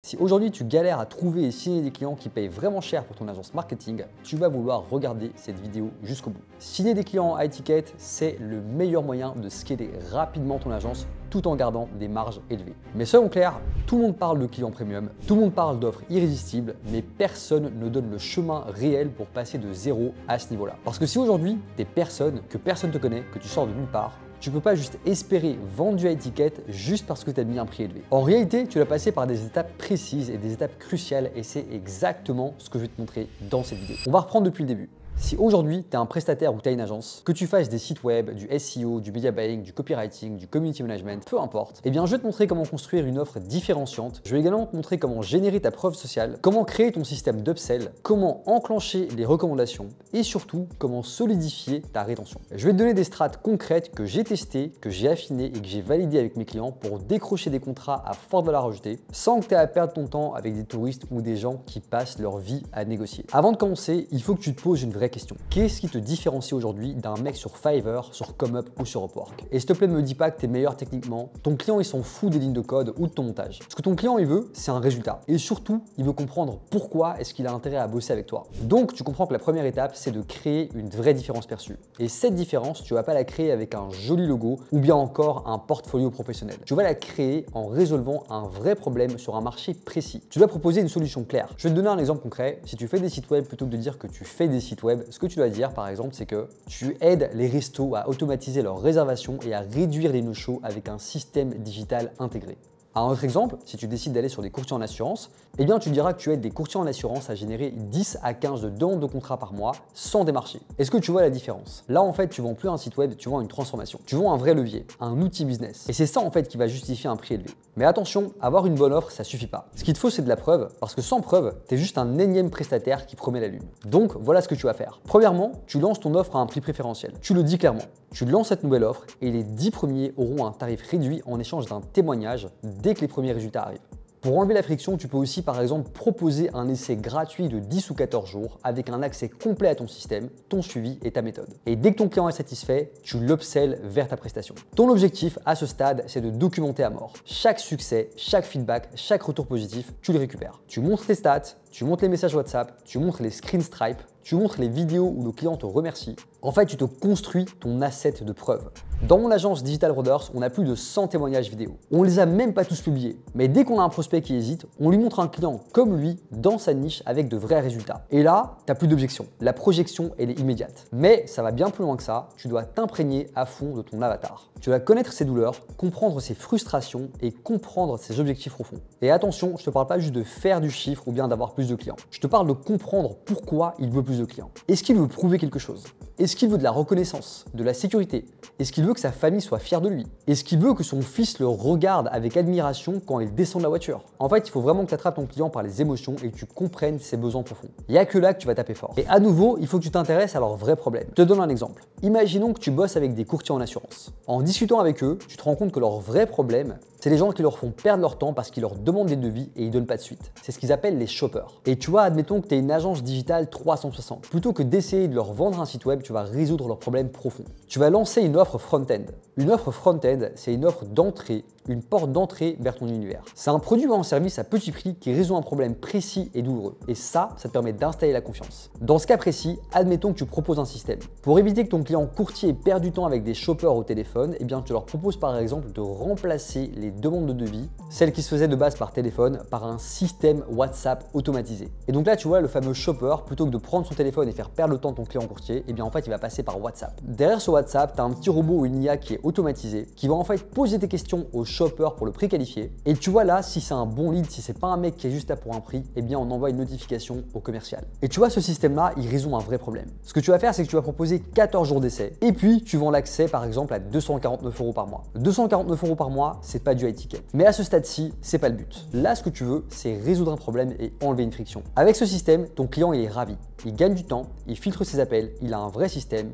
Si aujourd'hui tu galères à trouver et signer des clients qui payent vraiment cher pour ton agence marketing, tu vas vouloir regarder cette vidéo jusqu'au bout. Signer des clients high ticket, c'est le meilleur moyen de scaler rapidement ton agence tout en gardant des marges élevées. Mais soyons clairs, tout le monde parle de clients premium, tout le monde parle d'offres irrésistibles, mais personne ne donne le chemin réel pour passer de zéro à ce niveau-là. Parce que si aujourd'hui, tu es personne, que personne te connaît, que tu sors de nulle part, tu peux pas juste espérer vendre du high ticket juste parce que tu as mis un prix élevé. En réalité, tu dois passer par des étapes précises et des étapes cruciales et c'est exactement ce que je vais te montrer dans cette vidéo. On va reprendre depuis le début. Si aujourd'hui, tu es un prestataire ou tu as une agence, que tu fasses des sites web, du SEO, du media buying, du copywriting, du community management, peu importe, eh bien je vais te montrer comment construire une offre différenciante. Je vais également te montrer comment générer ta preuve sociale, comment créer ton système d'upsell, comment enclencher les recommandations et surtout comment solidifier ta rétention. Je vais te donner des strates concrètes que j'ai testées, que j'ai affinées et que j'ai validées avec mes clients pour décrocher des contrats à forte valeur ajoutée sans que tu aies à perdre ton temps avec des touristes ou des gens qui passent leur vie à négocier. Avant de commencer, il faut que tu te poses une vraie question. Qu'est-ce qui te différencie aujourd'hui d'un mec sur Fiverr, sur ComeUp ou sur Upwork? Et s'il te plaît, ne me dis pas que tu es meilleur techniquement. Ton client, il s'en fout des lignes de code ou de ton montage. Ce que ton client, il veut, c'est un résultat. Et surtout, il veut comprendre pourquoi est-ce qu'il a intérêt à bosser avec toi. Donc, tu comprends que la première étape, c'est de créer une vraie différence perçue. Et cette différence, tu vas pas la créer avec un joli logo ou bien encore un portfolio professionnel. Tu vas la créer en résolvant un vrai problème sur un marché précis. Tu dois proposer une solution claire. Je vais te donner un exemple concret. Si tu fais des sites web, plutôt que de dire que tu fais des sites web, ce que tu dois dire par exemple, c'est que tu aides les restos à automatiser leurs réservations et à réduire les no-shows avec un système digital intégré. Un autre exemple, si tu décides d'aller sur des courtiers en assurance, eh bien tu diras que tu aides des courtiers en assurance à générer 10 à 15 de demandes de contrat par mois sans démarcher. Est-ce que tu vois la différence? Là en fait, tu vends plus un site web, tu vends une transformation. Tu vends un vrai levier, un outil business. Et c'est ça en fait qui va justifier un prix élevé. Mais attention, avoir une bonne offre, ça suffit pas. Ce qu'il te faut, c'est de la preuve, parce que sans preuve, tu es juste un énième prestataire qui promet la lune. Donc voilà ce que tu vas faire. Premièrement, tu lances ton offre à un prix préférentiel. Tu le dis clairement. Tu lances cette nouvelle offre et les 10 premiers auront un tarif réduit en échange d'un témoignage dès que les premiers résultats arrivent. Pour enlever la friction, tu peux aussi par exemple proposer un essai gratuit de 10 ou 14 jours avec un accès complet à ton système, ton suivi et ta méthode. Et dès que ton client est satisfait, tu l'upsell vers ta prestation. Ton objectif à ce stade, c'est de documenter à mort. Chaque succès, chaque feedback, chaque retour positif, tu le récupères. Tu montres tes stats, tu montres les messages WhatsApp, tu montres les screen Stripe, tu montres les vidéos où le client te remercie. En fait, tu te construis ton asset de preuve. Dans mon agence Digital Brothers, on a plus de 100 témoignages vidéo. On les a même pas tous publiés. Mais dès qu'on a un prospect qui hésite, on lui montre un client comme lui dans sa niche avec de vrais résultats. Et là, tu n'as plus d'objection. La projection, elle est immédiate. Mais ça va bien plus loin que ça. Tu dois t'imprégner à fond de ton avatar. Tu dois connaître ses douleurs, comprendre ses frustrations et comprendre ses objectifs profonds. Et attention, je te parle pas juste de faire du chiffre ou bien d'avoir plus de clients. Je te parle de comprendre pourquoi il veut plus de clients. Est-ce qu'il veut prouver quelque chose? Est-ce qu'il veut de la reconnaissance, de la sécurité? Est-ce qu'il veut que sa famille soit fière de lui? Est-ce qu'il veut que son fils le regarde avec admiration quand il descend de la voiture? En fait, il faut vraiment que tu attrapes ton client par les émotions et que tu comprennes ses besoins profonds. Il n'y a que là que tu vas taper fort. Et à nouveau, il faut que tu t'intéresses à leurs vrais problèmes. Je te donne un exemple. Imaginons que tu bosses avec des courtiers en assurance. En discutant avec eux, tu te rends compte que leurs vrais problèmes, c'est les gens qui leur font perdre leur temps parce qu'ils leur demandent des devis et ils ne donnent pas de suite. C'est ce qu'ils appellent les shoppers. Et tu vois, admettons que tu es une agence digitale 360. Plutôt que d'essayer de leur vendre un site web, tu vas résoudre leurs problèmes profonds. Tu vas lancer une offre front-end. Une offre front-end, c'est une offre d'entrée, une porte d'entrée vers ton univers. C'est un produit ou un service à petit prix qui résout un problème précis et douloureux. Et ça te permet d'installer la confiance. Dans ce cas précis, admettons que tu proposes un système. Pour éviter que ton client courtier perde du temps avec des shoppers au téléphone, eh bien tu leur proposes par exemple de remplacer les demandes de devis, celles qui se faisaient de base par téléphone, par un système WhatsApp automatisé. Et donc là, tu vois, le fameux shopper, plutôt que de prendre son téléphone et faire perdre le temps de ton client courtier, eh bien en fait, il va passer par WhatsApp. Derrière ce WhatsApp, tu as un petit robot ou une IA qui est automatisé, qui va en fait poser tes questions au shopper pour le préqualifier. Et tu vois là, si c'est un bon lead, si c'est pas un mec qui est juste là pour un prix, eh bien on envoie une notification au commercial. Et tu vois, ce système-là, il résout un vrai problème. Ce que tu vas faire, c'est que tu vas proposer 14 jours d'essai et puis tu vends l'accès par exemple à 249 € par mois. 249 € par mois, c'est pas du high ticket. Mais à ce stade-ci, c'est pas le but. Là, ce que tu veux, c'est résoudre un problème et enlever une friction. Avec ce système, ton client, il est ravi. Il gagne du temps, il filtre ses appels, il a un vrai système.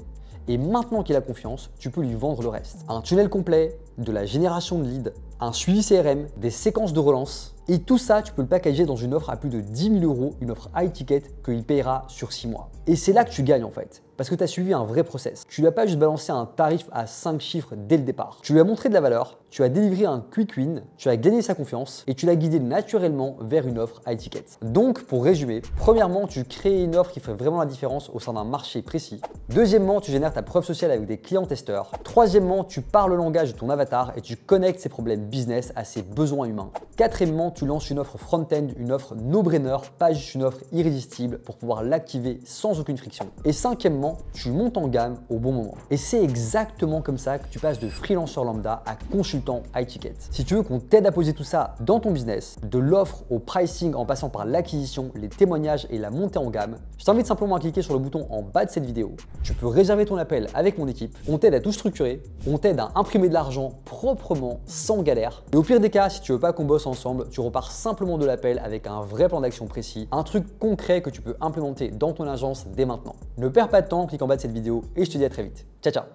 Et maintenant qu'il a confiance, tu peux lui vendre le reste. Un tunnel complet, de la génération de leads, un suivi CRM, des séquences de relance. Et tout ça, tu peux le packager dans une offre à plus de 10 000 €, une offre high ticket qu'il payera sur 6 mois. Et c'est là que tu gagnes en fait, parce que tu as suivi un vrai process. Tu lui as pas juste balancé un tarif à 5 chiffres dès le départ. Tu lui as montré de la valeur, tu as délivré un quick win, tu as gagné sa confiance et tu l'as guidé naturellement vers une offre high ticket. Donc, pour résumer, premièrement, tu crées une offre qui fait vraiment la différence au sein d'un marché précis. Deuxièmement, tu génères ta preuve sociale avec des clients testeurs. Troisièmement, tu parles le langage de ton avatar et tu connectes ses problèmes business à ses besoins humains. Quatrièmement, tu lances une offre front-end, une offre no-brainer, pas juste une offre irrésistible pour pouvoir l'activer sans aucune friction. Et cinquièmement, tu montes en gamme au bon moment. Et c'est exactement comme ça que tu passes de freelancer lambda à consultant high ticket. Si tu veux qu'on t'aide à poser tout ça dans ton business, de l'offre au pricing en passant par l'acquisition, les témoignages et la montée en gamme, je t'invite simplement à cliquer sur le bouton en bas de cette vidéo. Tu peux réserver ton appel avec mon équipe. On t'aide à tout structurer, on t'aide à imprimer de l'argent proprement, sans galère. Et au pire des cas, si tu veux pas qu'on bosse ensemble, tu repars simplement de l'appel avec un vrai plan d'action précis, un truc concret que tu peux implémenter dans ton agence dès maintenant. Ne perds pas de temps, clique en bas de cette vidéo et je te dis à très vite. Ciao, ciao!